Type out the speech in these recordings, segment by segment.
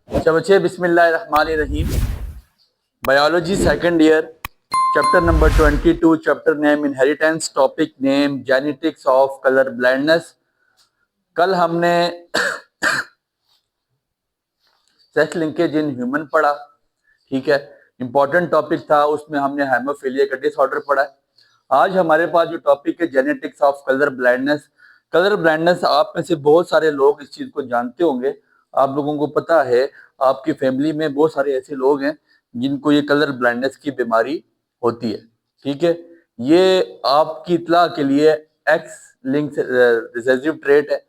अच्छा बच्चे, बिस्मिल्लाहिर्रहमानिर्रहीम। Biology second year, chapter number 22, chapter name inheritance, topic name genetics of colour blindness. कल हमने सेक्स लिंकेज इन ह्यूमन पढ़ा, ठीक है, इंपॉर्टेंट टॉपिक था। उसमें हमने हेमोफीलिया का डिसऑर्डर पढ़ा है। आज हमारे पास जो टॉपिक है genetics of colour blindness. Colour blindness आप में से बहुत सारे लोग इस चीज को जानते होंगे। आप लोगों को पता है, आपकी फैमिली में बहुत सारे ऐसे लोग हैं जिनको ये कलर ब्लाइंडनेस की बीमारी होती है, ठीक है। ये आपकी इत्तला के लिए एक्स लिंक रिसेसिव ट्रेट है,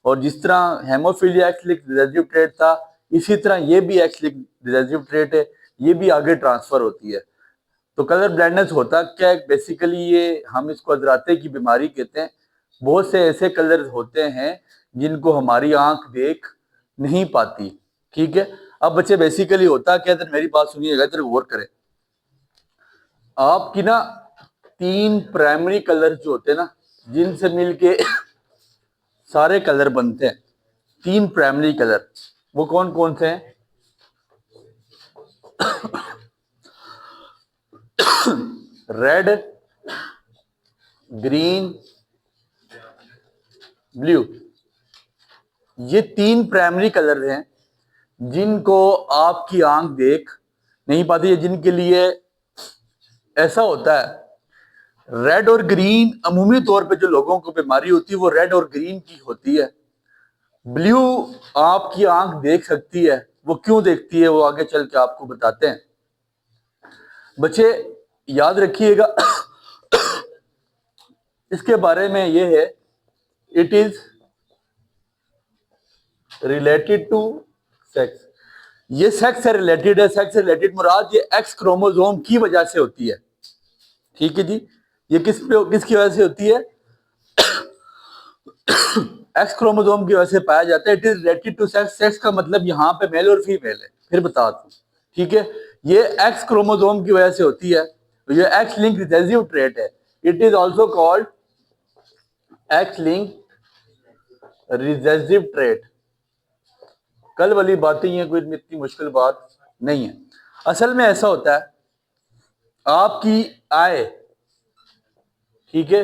और जिस तरह haemophilia x link recessive trait था, इसी तरह ये भी एक्स लिंक रिसेसिव ट्रेट है, ये भी आगे ट्रांसफर होती है। तो कलर ब्लाइंडनेस होता क्या है? बेसिकली ये हम इसको अधराते की बीमारी कहते हैं। बहुत से ऐसे कलर होते हैं जिनको हमारी आंख देख नहीं पाती, ठीक है। अब बच्चे बेसिकली होता क्या है, मेरी बात सुनिएगा, इधर गौर करें। आपकी ना तीन प्राइमरी कलर जो होते हैं ना, जिनसे मिलके सारे कलर बनते हैं, तीन प्राइमरी कलर, वो कौन कौन से हैं? Red, green, blue. ये तीन प्राइमरी कलर हैं जिनको आपकी आंख देख नहीं पाती है, जिनके लिए ऐसा होता है। रेड और ग्रीन अमूमी तौर पे जो लोगों को बीमारी होती है वो रेड और ग्रीन की होती है। ब्लू आपकी आंख देख सकती है, वो क्यों देखती है वो आगे चल के आपको बताते हैं। बच्चे याद रखिएगा इसके बारे में ये है, it is related to sex. ये सेक्स से रिलेटेड है। सेक्स से रिलेटेड मुराद ये एक्स क्रोमोसोम की वजह से होती है, ठीक है जी। ये किसकी वजह से होती है? एक्स क्रोमोसोम की वजह से पाया जाता है। It is related to sex. Sex का मतलब यहाँ पे मेल और फीमेल है, फिर बता दूं, ठीक है। ये एक्स क्रोमोसोम की वजह से होती है। ये एक्स लिंक रिसेसिव ट्रेट है। It is also called x link recessive trait. कल वाली बातें ही हैं, कोई इतनी मुश्किल बात नहीं है। असल में ऐसा होता है, आपकी आई, ठीक है,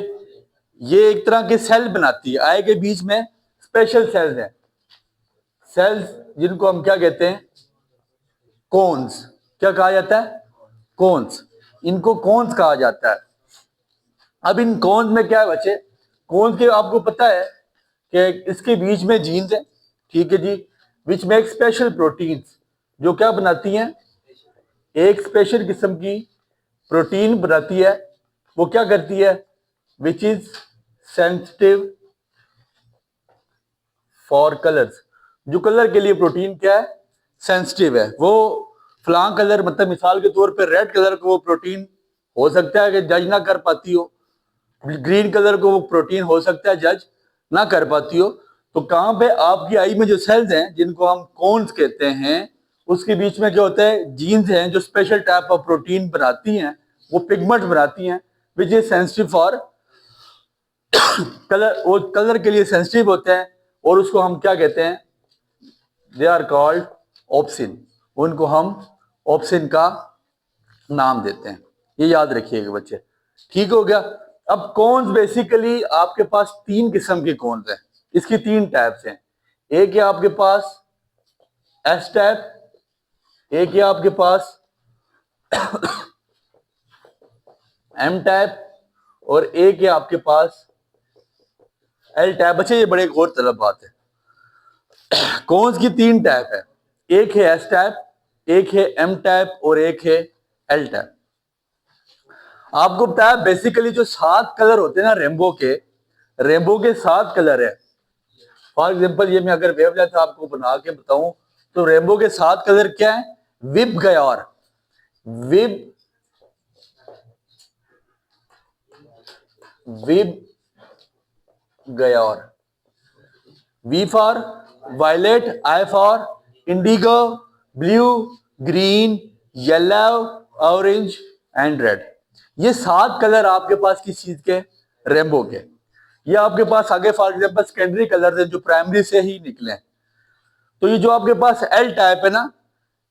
ये एक तरह के सेल बनाती है। आई के बीच में स्पेशल सेल्स हैं, सेल्स जिनको हम क्या कहते हैं? कोन्स। क्या कहा जाता है? कोन्स। इनको कोन्स कहा जाता है। अब इन कोन्स में क्या है बच्चे? कोन्स के आपको पता है कि इसके बीच में जीन्स है, ठीक है जी, विच में एक स्पेशल प्रोटीन्स जो क्या बनाती हैं? एक स्पेशल किस्म की प्रोटीन बनाती है। वो क्या करती है? Which is sensitive for colours. जो कलर के लिए प्रोटीन क्या है? सेंसिटिव है। वो फलां कलर, मतलब मिसाल के तौर पे रेड कलर को वो प्रोटीन हो सकता है कि जज ना कर पाती हो, ग्रीन कलर को वो प्रोटीन हो सकता है जज ना कर पाती हो। तो कहां पे आपकी आई में जो सेल्स हैं जिनको हम कोन्स कहते हैं, उसके बीच में क्या होता है? जीन्स हैं जो स्पेशल टाइप ऑफ प्रोटीन बनाती हैं, वो पिगमेंट बनाती हैं, which is sensitive for colour. वो कलर के लिए सेंसिटिव होते हैं, और उसको हम क्या कहते हैं? They are called opsin. उनको हम ऑप्सिन का नाम देते हैं। ये याद रखिएगा बच्चे, ठीक हो गया। अब कॉन्स बेसिकली आपके पास तीन किस्म के कॉन्स हैं। इसकी तीन टाइप्स हैं। एक है आपके पास एस टाइप, एक है आपके पास एम टाइप, और एक है आपके पास एल टाइप। बच्चे ये बड़े गौर तलब बात है। कॉन्स की तीन टाइप है, एक है एस टाइप, एक है एम टाइप, और एक है एल टाइप। आपको बताया बेसिकली जो 7 कलर होते हैं ना रेनबो के 7 कलर है। फॉर एग्जांपल ये मैं अगर वेवलेंथ आपको बना के बताऊं तो रेनबो के 7 कलर क्या है? VIBGYOR, VIB VIBGYOR, V for violet, I for indigo, blue, green, yellow, orange and red. ये 7 कलर आपके पास किस चीज के? रेनबो के। ये आपके पास आगे फॉर एग्जांपल सेकेंडरी कलर है जो प्राइमरी से ही निकले। तो ये जो आपके पास एल टाइप है ना,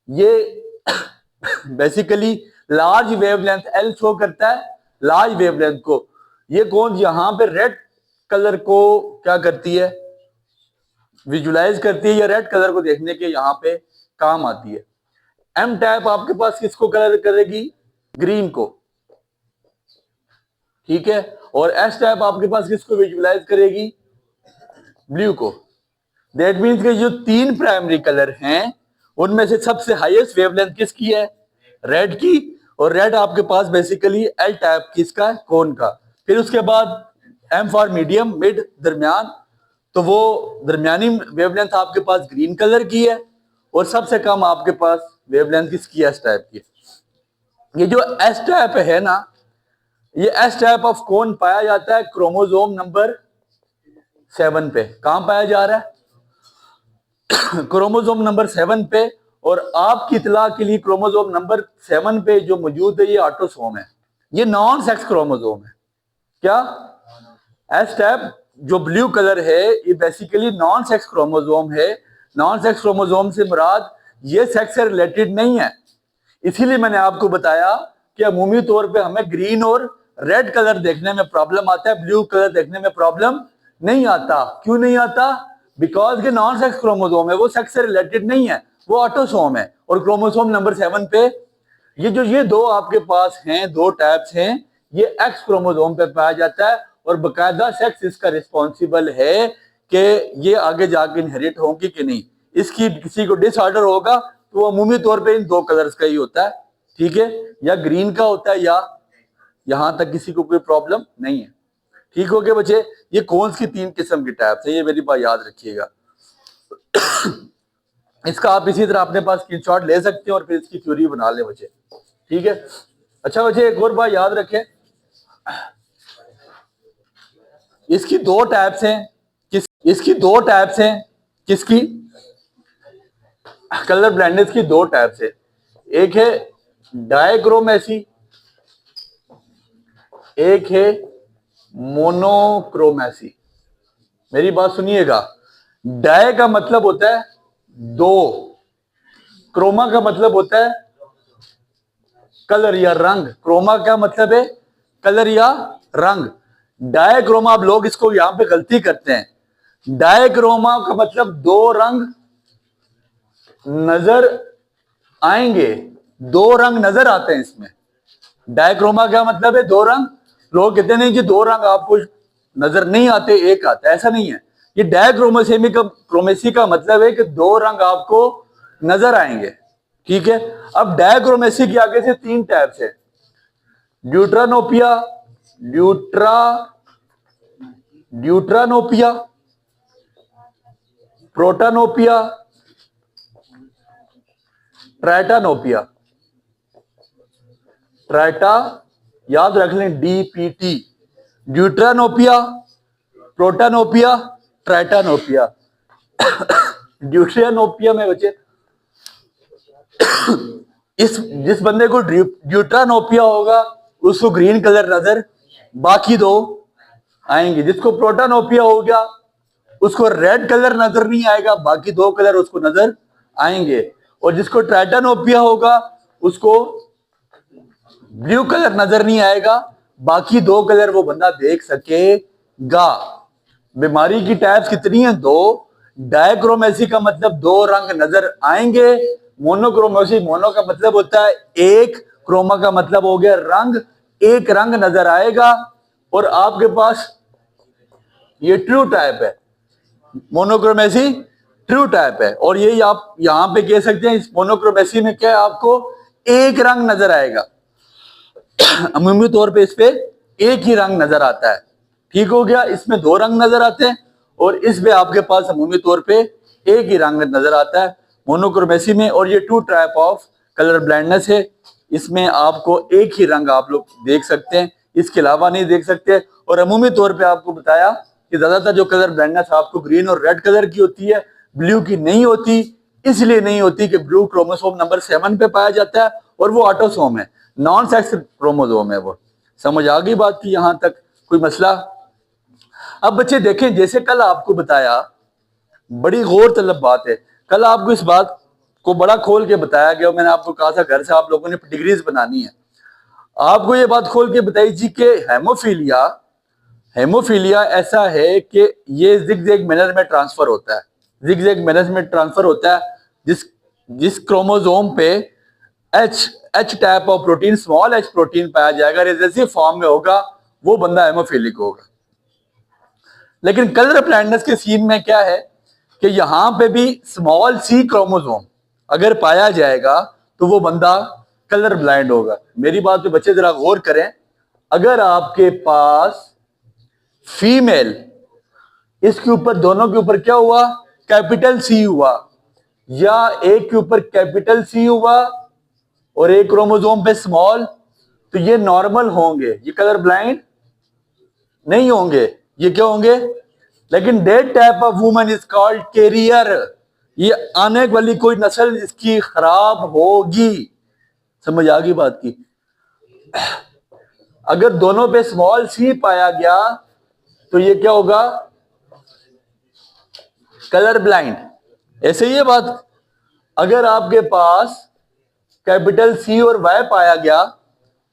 ये basically large wavelength L show करता है, लार्ज वेवलेंथ को। ये कौन यहां पे रेड कलर को क्या करती है, विजुलाइज करती है, या रेड कलर को देखने के यहां पे काम आती है। एम टाइप आपके पास किसको कलर करेगी, ग्रीन को, ठीक है। और एस टाइप आपके पास किसको विजुलाइज करेगी, ब्लू को। दैट मीन्स के जो तीन प्राइमरी कलर हैं उनमें से सबसे हाईएस्ट वेवलेंथ किसकी है, रेड की। और रेड आपके पास बेसिकली एल टाइप किसका है, कोन का। फिर उसके बाद एम फॉर मीडियम, मिड, दरमियान, तो वो दरमियानी वेवलेंथ आपके पास ग्रीन कलर की है। और सबसे कम आपके पास वेवलेंथ किसकी, एस टाइप की। ये जो एस टाइप है ना, ये एस टाइप ऑफ कोन पाया जाता है क्रोमोसोम नंबर 7 पे। कहां पाया जा रहा है, क्रोमोसोम नंबर 7 पे। और आपकी इतला के लिए क्रोमोसोम नंबर 7 पे जो मौजूद है ये ऑटोसोम है, ये नॉन सेक्स क्रोमोसोम है। क्या, एस टाइप जो ब्लू कलर है ये बेसिकली नॉन सेक्स क्रोमोसोम है। नॉन सेक्स क्रोमोसोम से मुराद ये सेक्स से रिलेटेड नहीं है। इसीलिए मैंने आपको बताया कि अमूमी तौर पे हमें ग्रीन और रेड कलर देखने में प्रॉब्लम आता है, ब्लू कलर देखने में प्रॉब्लम नहीं आता। क्यों नहीं आता, बिकॉज के नॉन सेक्स क्रोमोसोम है, वो सेक्स से रिलेटेड नहीं है, वो ऑटोसोम है। और क्रोमोसोम नंबर 7 पे ये दो आपके पास हैं, दो टाइप्स हैं, ये एक्स क्रोमोसोम पे पाया जाता है। और बकायदा सेक्स इसका रिस्पॉन्सिबल है कि ये आगे जाके इनहेरिट होंगी कि नहीं। इसकी किसी को डिसऑर्डर होगा तो वो अमूमी तौर पे इन दो कलर्स का ही होता है, ठीक है, या ग्रीन का होता है, या यहां तक किसी को कोई प्रॉब्लम नहीं है। ठीक हो गया बच्चे, ये कौन सी तीन किस्म की टाइप्स है, ये मेरी बात याद रखिएगा। इसका आप इसी तरह अपने पास स्क्रीनशॉट ले सकते हैं और फिर इसकी थ्योरी बना लें बच्चे, ठीक है। अच्छा बच्चे, एक और बात याद रखें, इसकी दो टाइप्स हैं, इसकी दो टाइप्स हैं, किसकी, कलर ब्लाइंडनेस की दो टाइप्स है। एक है डायक्रोमेसी, एक है मोनोक्रोमेसी। मेरी बात सुनिएगा, डाय का मतलब होता है दो, क्रोमा का मतलब होता है कलर या रंग। क्रोमा का मतलब है कलर या रंग। डायक्रोमा, आप लोग इसको यहां पे गलती करते हैं। डायक्रोमा का मतलब दो रंग नजर आएंगे, दो रंग नजर आते हैं इसमें। डायक्रोमा क्या मतलब है, दो रंग। लोग कहते नहीं कि दो रंग आपको नजर नहीं आते, एक आता है, ऐसा नहीं है। ये क्रोमेसी का मतलब है कि दो रंग आपको नजर आएंगे, ठीक है। अब डायक्रोमेसी के आगे से तीन टाइप्स है, ड्यूट्रानोपिया, ड्यूट्रानोपिया, प्रोटानोपिया, ट्राइटानोपिया। ट्राइटा याद रख लें, DPT, ड्यूट्रानोपिया, प्रोटानोपिया, ट्राइटानोपिया। ड्यूट्रानोपिया में बच्चे जिस बंदे को ड्यूट्रानोपिया होगा उसको ग्रीन कलर नजर बाकी दो आएंगे। जिसको प्रोटानोपिया हो गया उसको रेड कलर नजर नहीं आएगा, बाकी दो कलर उसको नजर आएंगे। और जिसको ट्राइटानोपिया होगा उसको ब्लू कलर नजर नहीं आएगा, बाकी दो कलर वो बंदा देख सकेगा। बीमारी की टाइप्स कितनी है, दो। डायक्रोमेसी का मतलब दो रंग नजर आएंगे। मोनोक्रोमेसी, मोनो का मतलब होता है एक, क्रोमा का मतलब हो गया रंग, एक रंग नजर आएगा। और आपके पास ये ट्रू टाइप है, मोनोक्रोमेसी ट्रू टाइप है। और ये आप यहां पे कह सकते हैं, इस मोनोक्रोमेसी में क्या है, आपको एक रंग नजर आएगा। अमूमी तौर पे इस पे एक ही रंग नजर आता है, ठीक हो गया। इसमें दो रंग नजर आते हैं और इसमें आपके पास अमूमी तौर पे एक ही रंग नजर आता है मोनोक्रोमेसी में। और ये two type of colour blindness है, इसमें आपको एक ही रंग आप लोग देख सकते हैं, इसके अलावा नहीं देख सकते। और अमूमी तौर पे आपको बताया कि ज्यादातर जो कलर ब्लाइंडनेस आपको ग्रीन और रेड कलर की होती है, ब्लू की नहीं होती। इसलिए नहीं होती कि ब्लू क्रोमोसोम नंबर 7 पे पाया जाता है और वो ऑटोसोम है, नॉन सेक्स क्रोमोसोम है वो। समझ आ गई बात की, यहां तक कोई मसला। अब बच्चे देखें, जैसे कल आपको बताया, बड़ी गौर तलब बात है, कल आपको इस बात को बड़ा खोल के बताया गया, मैंने आपको कहा था घर से आप लोगों ने डिग्रीज बनानी है। आपको ये बात खोल के बताई जी कि हेमोफीलिया ऐसा है कि ये जिगजैग मैनर में ट्रांसफर होता है, जिगजैग मैनर में ट्रांसफर होता है। जिस क्रोमोसोम पे H type of protein, small H protein पाया जाएगा, रिसेसिव फॉर्म में होगा, वो बंदा हेमोफीलिक होगा। लेकिन कलर ब्लाइंडनेस के सीन में क्या है कि यहां पे भी स्मॉल सी क्रोमोसोम अगर पाया जाएगा तो वो बंदा कलर ब्लाइंड होगा। मेरी बात पे बच्चे जरा गौर करें, अगर आपके पास फीमेल, इसके ऊपर दोनों के ऊपर क्या हुआ, कैपिटल सी हुआ, या एक के ऊपर कैपिटल सी हुआ और एक क्रोमोसोम पे स्मॉल, तो ये नॉर्मल होंगे, ये कलर ब्लाइंड नहीं होंगे, ये क्या होंगे। लेकिन that type of woman is called carrier, ये आने वाली कोई नस्ल इसकी खराब होगी। समझ आ गई बात की। अगर दोनों पे स्मॉल सी पाया गया तो ये क्या होगा, कलर ब्लाइंड। ऐसे ही ये बात, अगर आपके पास कैपिटल सी और वाई पाया गया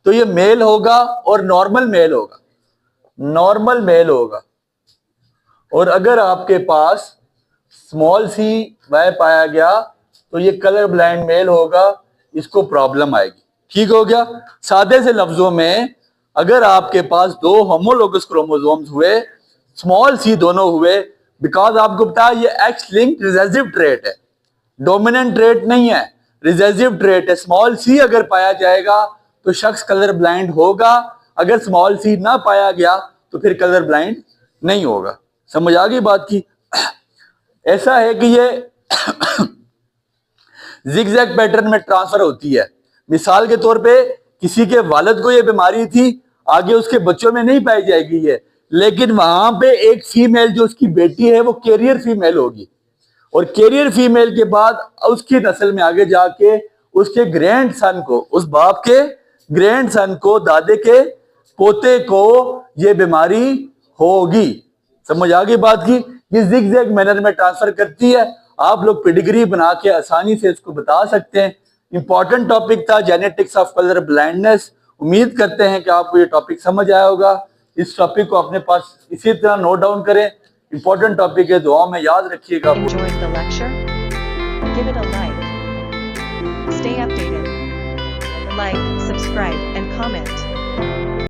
तो ये मेल होगा और नॉर्मल मेल होगा, नॉर्मल मेल होगा। और अगर आपके पास स्मॉल सी वाई पाया गया तो ये कलर ब्लाइंड मेल होगा, इसको प्रॉब्लम आएगी। ठीक हो गया। सादे से लफ्जों में, अगर आपके पास दो होमोलोगस क्रोमोसोम्स हुए, स्मॉल सी दोनों हुए, बिकॉज आपको पता है ये एक्स लिंक्ड रिसेसिव ट्रेट है, डोमिनेंट ट्रेट नहीं है, रिसेसिव ट्रेट है। स्मॉल सी अगर पाया जाएगा तो शख्स कलर ब्लाइंड होगा, अगर स्मॉल सी ना पाया गया तो फिर कलर ब्लाइंड नहीं होगा। समझ आ गई बात की। ऐसा है कि ये जिगजैग पैटर्न में ट्रांसफर होती है। मिसाल के तौर पे किसी के वालिद को ये बीमारी थी, आगे उसके बच्चों में नहीं पाई जाएगी ये, लेकिन वहां पे एक फीमेल जो उसकी बेटी है वो कैरियर फीमेल होगी, और कैरियर फीमेल के बाद उसकी नस्ल में आगे जाके उसके ग्रैंड सन को, उस बाप के ग्रैंड सन को, दादे के पोते को ये बीमारी होगी। समझ आ गई बात की। ये जिगजैग मैनर में ट्रांसफर करती है। आप लोग पेडिग्री बना के आसानी से इसको बता सकते हैं। इंपॉर्टेंट टॉपिक था जेनेटिक्स ऑफ कलर ब्लाइंडनेस। उम्मीद करते हैं कि आपको ये टॉपिक समझ आया होगा। इस टॉपिक को अपने पास इसी तरह नोट डाउन करें, इंपॉर्टेंट टॉपिक है, दुआ में याद रखिएगा। Enjoyed the lecture? Give it a like. Stay updated. Like, subscribe, and comment.